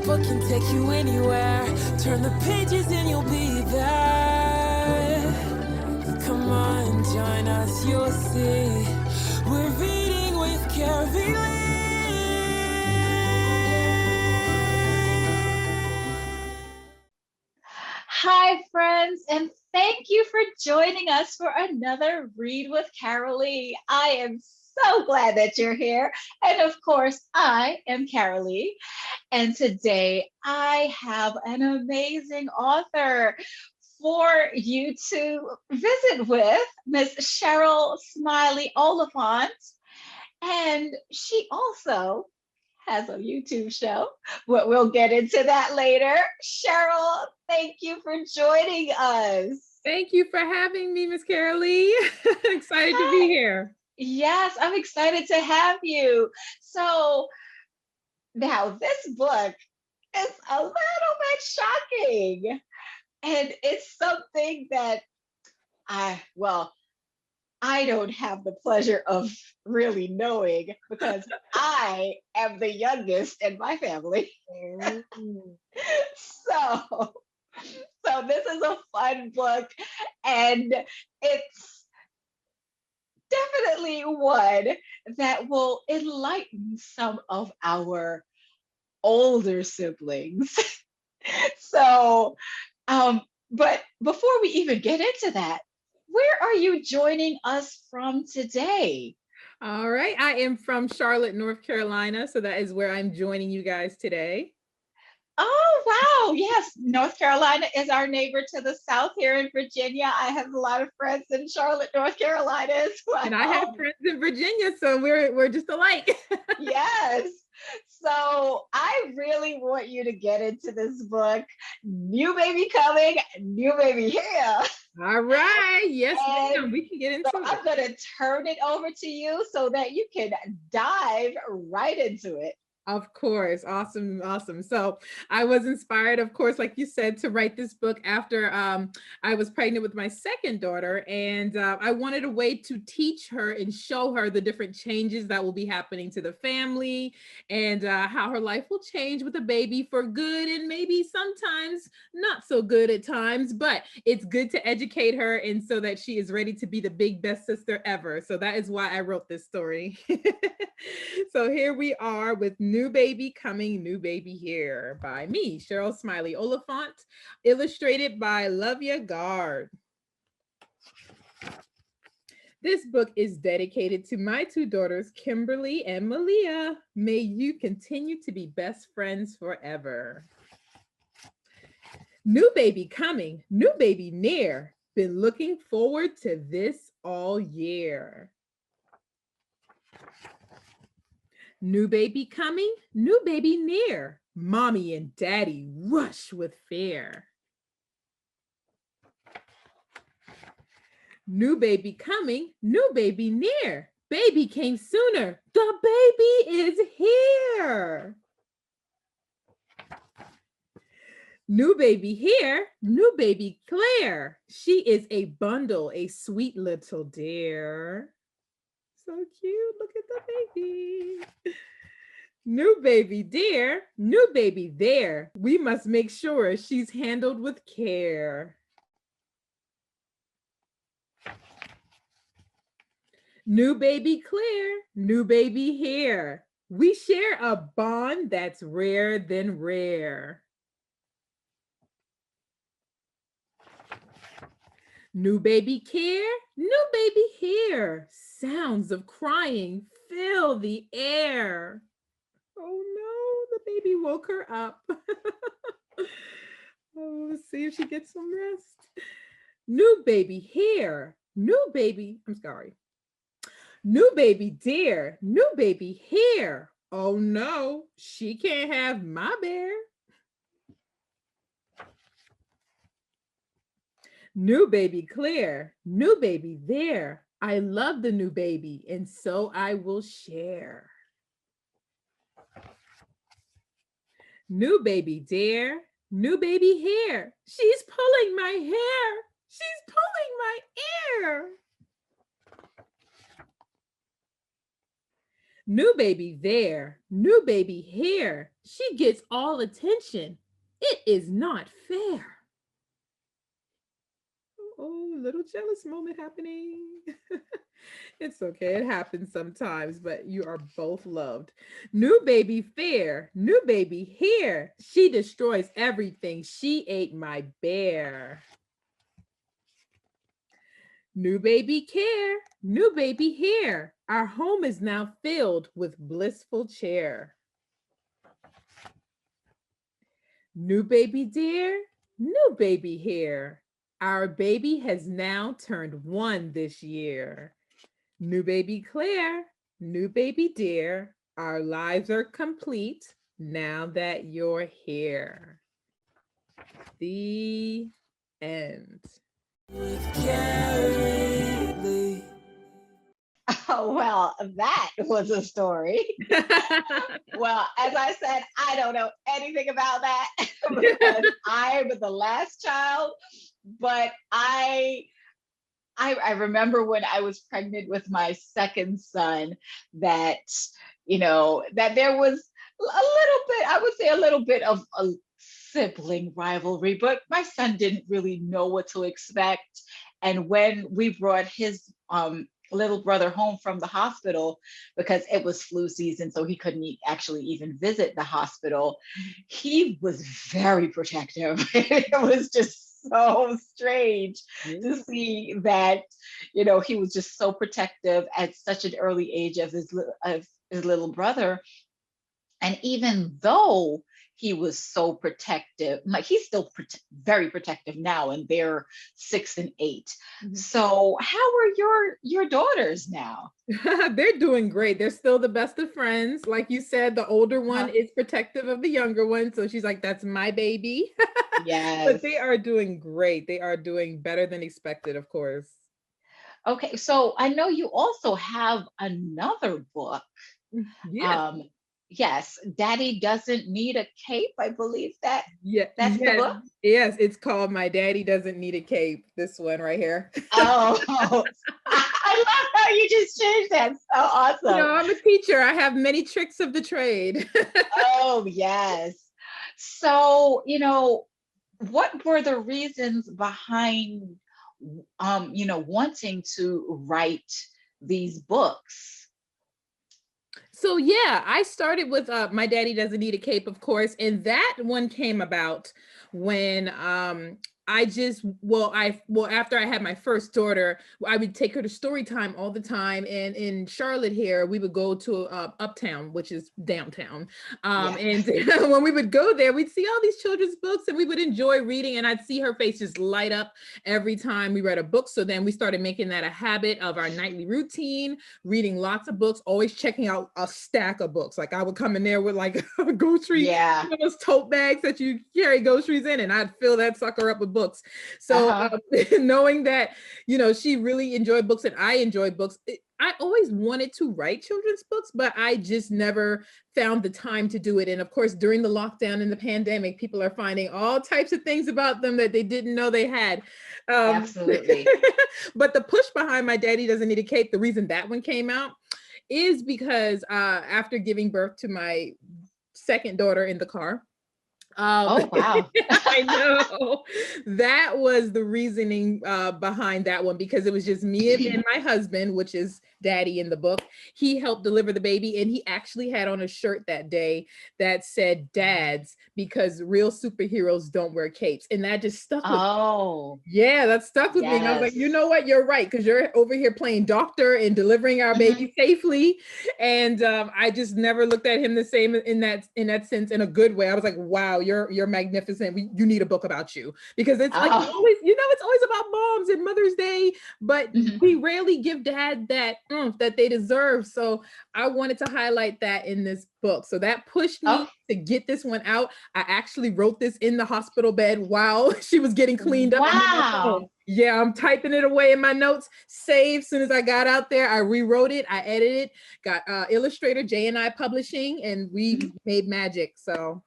book can take you anywhere. Turn the pages and you'll be there. Come on, join us, you'll see. We're reading with Carylee. Hi, friends, and thank you for joining us for another Read with Carylee. I am so glad that you're here. And of course, I am Carylee. And today I have an amazing author for you to visit with, Miss Sheryl Smiley-Oliphant. And she also has a YouTube show, but we'll get into that later. Sheryl, thank you for joining us. Thank you for having me, Miss Carylee. Excited to be here. Yes, I'm excited to have you. So now this book is a little bit shocking. And it's something that I don't have the pleasure of really knowing because I am the youngest in my family. So, so this is a fun book, and it's definitely one that will enlighten some of our older siblings. So, but before we even get into that, where are you joining us from today? All right. I am from Charlotte, North Carolina. So that is where I'm joining you guys today. Oh, wow. Yes, North Carolina is our neighbor to the south here in Virginia. I have a lot of friends in Charlotte, North Carolina as well. And I have friends in Virginia, so we're just alike. Yes. So I really want you to get into this book. New baby coming, new baby here. All right. Yes, ma'am. And We can get into so it. I'm going to turn it over to you so that you can dive right into it. Of course. Awesome. Awesome. So I was inspired, of course, like you said, to write this book after I was pregnant with my second daughter. And I wanted a way to teach her and show her the different changes that will be happening to the family and how her life will change with a baby for good and maybe sometimes not so good at times, but it's good to educate her and so that she is ready to be the big best sister ever. So that is why I wrote this story. So here we are with New Baby Coming, New Baby Here by me, Sheryl Smiley-Oliphant, illustrated by Lovia Gard. This book is dedicated to my two daughters, Kimberly and Malia. May you continue to be best friends forever. New baby coming, new baby near. Been looking forward to this all year. New baby coming, new baby near. Mommy and daddy rush with fear. New baby coming, new baby near. Baby came sooner, the baby is here. New baby here, new baby Claire. She is a bundle, a sweet little dear. So cute, look at the baby. New baby dear, new baby there. We must make sure she's handled with care. New baby Claire, new baby here. We share a bond that's rare than rare. New baby care, new baby here. Sounds of crying fill the air. Oh no, the baby woke her up. Oh, let's see if she gets some rest. New baby here, new baby, I'm sorry. New baby dear, new baby here. Oh no, she can't have my bear. New baby Claire, new baby there. I love the new baby, and so I will share. New baby dear, new baby here. She's pulling my hair. She's pulling my ear. New baby there, new baby here. She gets all attention. It is not fair. Oh, little jealous moment happening. It's okay. It happens sometimes, but you are both loved. New baby fair, new baby here. She destroys everything. She ate my bear. New baby care, new baby here. Our home is now filled with blissful cheer. New baby dear, new baby here. Our baby has now turned 1 this year. New baby Claire, new baby dear. Our lives are complete now that you're here. The end. With Carylee. Oh, well, that was a story. Well, as I said, I don't know anything about that because I'm the last child, but I remember when I was pregnant with my second son that, that there was a little bit, I would say a little bit of a sibling rivalry, but my son didn't really know what to expect. And when we brought his little brother home from the hospital, because it was flu season, so he couldn't actually even visit the hospital, he was very protective. It was just so strange to see that, he was just so protective at such an early age of his little brother. And even though he was so protective, like he's still very protective now, and they're 6 and 8. So how are your daughters now? They're doing great. They're still the best of friends. Like you said, the older one is protective of the younger one. So she's like, that's my baby. Yes. But they are doing great. They are doing better than expected, of course. Okay, so I know you also have another book. Yeah. Yes, Daddy Doesn't Need a Cape. I believe that's yes, the book. Yes, it's called My Daddy Doesn't Need a Cape. This one right here. Oh, I love how you just changed that. So awesome. I'm a teacher. I have many tricks of the trade. Oh, yes. So, what were the reasons behind, wanting to write these books? So yeah, I started with My Daddy Doesn't Need a Cape, of course, and that one came about when after I had my first daughter, I would take her to story time all the time. And in Charlotte here, we would go to Uptown, which is downtown. And when we would go there, we'd see all these children's books and we would enjoy reading, and I'd see her face just light up every time we read a book. So then we started making that a habit of our nightly routine, reading lots of books, always checking out a stack of books. Like I would come in there with like a grocery, those tote bags that you carry groceries in, and I'd fill that sucker up with books. So knowing that, she really enjoyed books and I enjoyed books, I always wanted to write children's books, but I just never found the time to do it. And of course, during the lockdown and the pandemic, people are finding all types of things about them that they didn't know they had. Absolutely. But the push behind My Daddy Doesn't Need a Cape, the reason that one came out is because after giving birth to my second daughter in the car, oh, wow. I know. That was the reasoning behind that one, because it was just me and my husband, which is Daddy in the book. He helped deliver the baby, and he actually had on a shirt that day that said dads, because real superheroes don't wear capes. And that just stuck with me. Yeah, that stuck with me. And I was like, you know what? You're right, because you're over here playing doctor and delivering our baby safely. And I just never looked at him the same in that sense, in a good way. I was like, wow, you're magnificent. You need a book about you, because it's like always, it's always about moms and Mother's Day, but we rarely give dad that that they deserve. So I wanted to highlight that in this book. So that pushed me to get this one out. I actually wrote this in the hospital bed while she was getting cleaned up. Wow. Yeah, I'm typing it away in my notes. Save. As soon as I got out there, I rewrote it. I edited, got illustrator J&I Publishing, and we made magic. So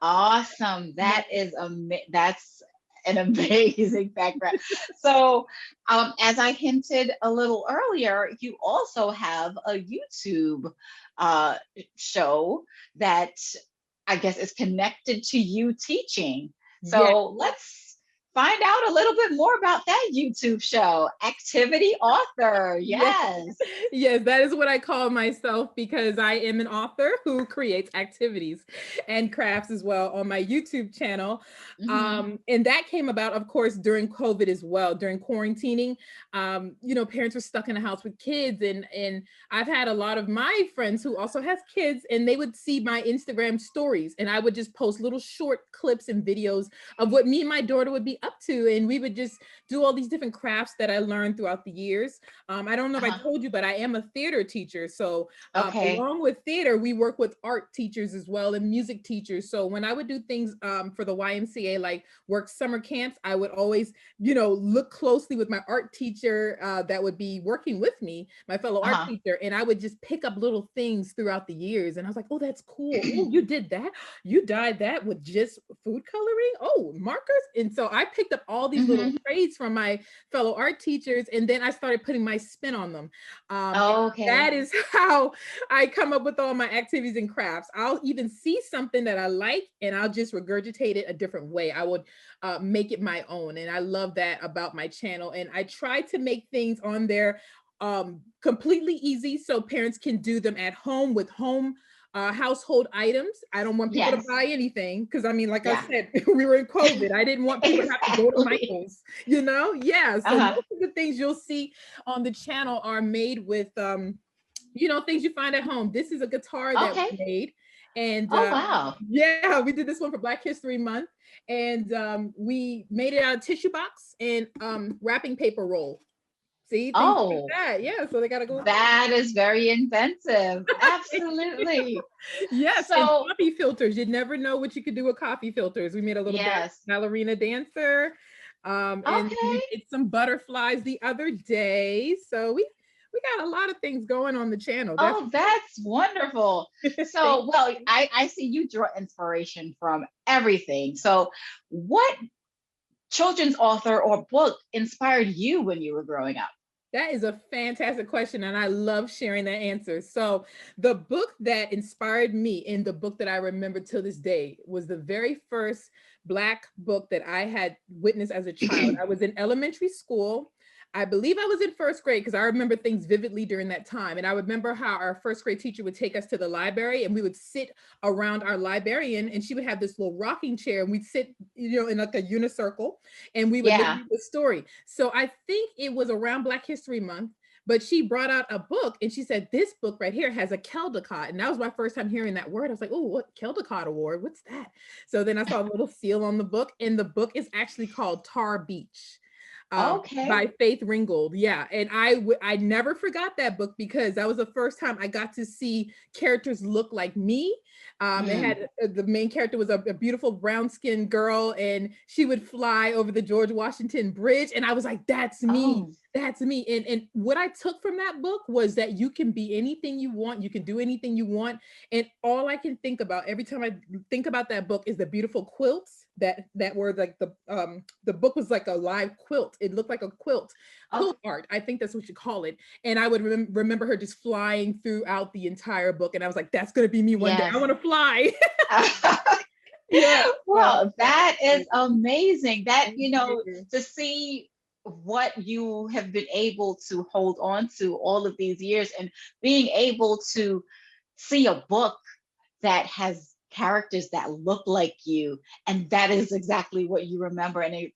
awesome. That is that's an amazing background. So, as I hinted a little earlier, you also have a YouTube uh, show that I guess is connected to you teaching. Yeah. So let's find out a little bit more about that YouTube show. Activity author. Yes. Yes. Yes, that is what I call myself because I am an author who creates activities and crafts as well on my YouTube channel. Mhm. And that came about, of course, during COVID as well, during quarantining. Parents were stuck in the house with kids, and I've had a lot of my friends who also has kids, and they would see my Instagram stories, and I would just post little short clips and videos of what me and my daughter would be up to, and we would just do all these different crafts that I learned throughout the years. I don't know if I Uh-huh. told you, but I am a theater teacher. So Okay. along with theater, we work with art teachers as well and music teachers. So when I would do things for the YMCA, like work summer camps, I would always, look closely with my art teacher that would be working with me, my fellow art Uh-huh. teacher, and I would just pick up little things throughout the years. And I was like, oh, that's cool. Oh, you did that. You dyed that with just food coloring. Oh, markers. And so I picked up all these little Mhm. trades from my fellow art teachers, and then I started putting my spin on them. And that Okay. is how I come up with all my activities and crafts. I'll even see something that I like, and I'll just regurgitate it a different way. I would make it my own, and I love that about my channel. And I try to make things on there completely easy so parents can do them at home with household items. I don't want people to Yes. buy anything because I mean, like I Yeah. said, we were in COVID. I didn't want people to have to go to Exactly. Michael's, Yeah. So Uh-huh. most of the things you'll see on the channel are made with things you find at home. This is a guitar that Okay. we made. And Oh, wow. yeah, we did this one for Black History Month. And we made it out of tissue box and wrapping paper roll. See, things like Oh, that. Yeah. So they gotta go. that is very inventive. Absolutely. Yes, and So, coffee filters. You'd never know what you could do with coffee filters. We made a little yes. ballerina dancer, and Okay. we did some butterflies the other day. So we got a lot of things going on the channel. Oh, that's wonderful. Thank So, well, you. I see you draw inspiration from everything. So, what children's author or book inspired you when you were growing up? That is a fantastic question, and I love sharing that answer. So, the book that inspired me, and the book that I remember till this day, was the very first Black book that I had witnessed as a child. I was in elementary school. I believe I was in first grade because I remember things vividly during that time. And I remember how our first grade teacher would take us to the library, and we would sit around our librarian, and she would have this little rocking chair, and we'd sit, in like a unicircle, and we would Yeah. listen to the story. So I think it was around Black History Month, but she brought out a book and she said, this book right here has a Caldecott. And that was my first time hearing that word. I was like, oh, what Caldecott Award? What's that? So then I saw a little seal on the book, and the book is actually called Tar Beach. Okay. By Faith Ringgold. Yeah. And I never forgot that book because that was the first time I got to see characters look like me. It Mm. had the main character was a beautiful brown skinned girl, and she would fly over the George Washington Bridge. And I was like, that's me. Oh, That's me. And what I took from that book was that you can be anything you want, you can do anything you want. And all I can think about every time I think about that book is the beautiful quilts that were like the book was like a live quilt. It looked like a oh. quilt art. I think that's what you call it. And I would remember her just flying throughout the entire book. And I was like, that's gonna be me one day. I Yes. want to fly. Yeah. So Well, that is amazing. That, thank you. to see what you have been able to hold on to all of these years and being able to see a book that has characters that look like you, and that is exactly what you remember. And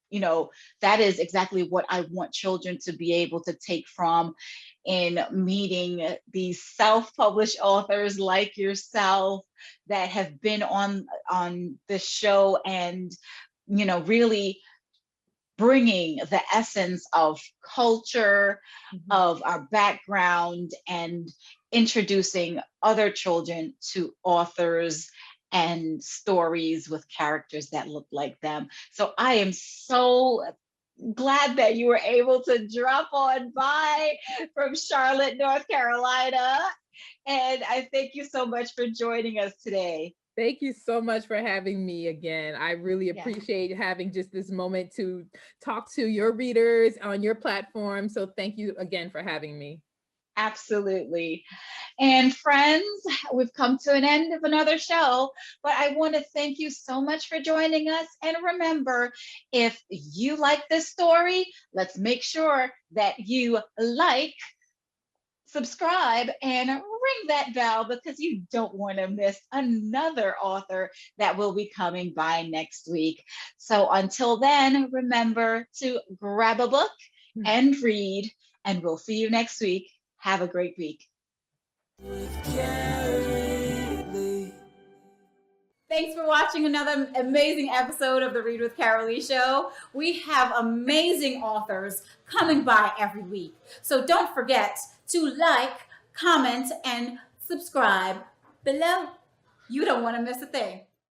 you know that is exactly what I want children to be able to take from in meeting these self-published authors like yourself that have been on the show, and really bringing the essence of culture, Mhm. of our background, and introducing other children to authors and stories with characters that look like them. So I am so glad that you were able to drop on by from Charlotte, North Carolina. And I thank you so much for joining us today. Thank you so much for having me again. I really Yeah. appreciate having just this moment to talk to your readers on your platform. So thank you again for having me. Absolutely. And friends, we've come to an end of another show, but I want to thank you so much for joining us. And remember, if you like this story, let's make sure that you like, subscribe, and ring that bell because you don't want to miss another author that will be coming by next week. So until then, remember to grab a book and read, and we'll see you next week. Have a great week. Carylee. Thanks for watching another amazing episode of the Read with Carylee Show. We have amazing authors coming by every week. So don't forget to like, comment, and subscribe below. You don't want to miss a thing.